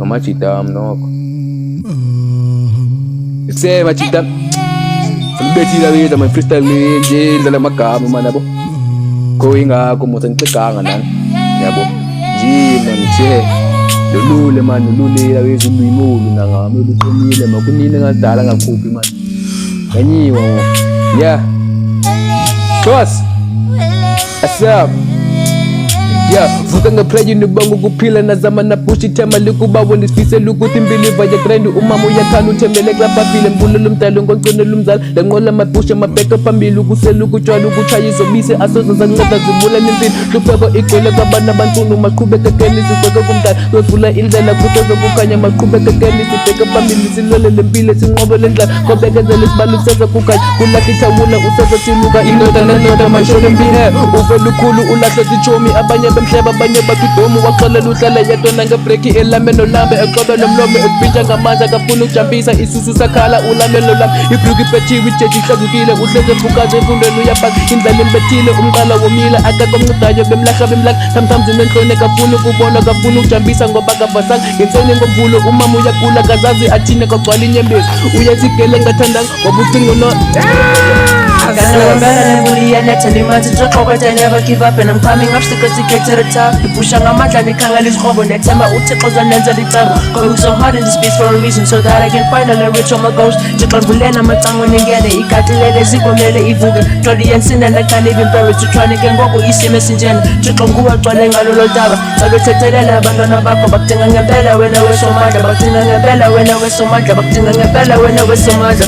Amachita mnoko se machita bethila wethu my freestyle nje ndlela amagama mana yabo koyingakho muthi ngiceganga nani yabo njima ngithe lolule manje lululela wethu ulwimulu nangami oluqinile makunini ngadala ngakhuphi manje nganyiwa yeah boss asap yeah vuka ngaphray nibanga ukuphila nazama napush ithema likubawo nisifisela ukuthi imbiliva yegrand umama uyakhana uthembele kulabafile mbulelo umdalo ngoqinela umzala lanqola amabhusha amabheka phambili ukusela ukutshwala ukuchaya izobise asoza zanceda zibula nempilo hlupheko igcwele kwabana abantunu maqhubeka keni sibheke kumdala wevula indlela kutoza kukhanya maqhubeka keni sibheke phambili silole lempilo sinqobe lendlela kobekezela isibalo seza kukhanya kulahla ithawula useza thiluka indoda nendoda mashole empilo uvela ukhulu ulahla zichomi abanye bemhleba abanye bakidomu waxolela uhlala yedwa nangebreaki elameno lambe eqobe lomlomo ekubhintsha ngamandla akafuna ukujambisa isusu sakhala ulamelo lam ibruki iphethiwe ijeji ihlazukile uhleze efukaze efundweni uyabhaka indlela embethile umqala womila akakomncudayo bemlahla sometimes unenhloni kafuna ukubona kafuna ukujambisa ngoba kavasanga ngenseni ngomvulo umama uyagula kazazi athine kwagcwala inyembezi uyazigele ngathandanga wabucingo no I got no better than Woody and Natalie Man's a joke, but I never give up and I'm climbing up stickers to get to the top. The push on my journey can't let this hobo next time I tickles and ends at the time. Going so hard in the space for a reason so that I can finally reach all my goals. Chicken Bulena, my tongue when again, he got to let it zip on the evuga. Toddy and sin and I can't even bear it to try to get go easy messenger. Chicken Gua Twaling a little dava. So it's a tell abandon a back of Bacting and a bella when I was so much, Bacting and a bella when I was so much, Bacting and a bella when I was so much.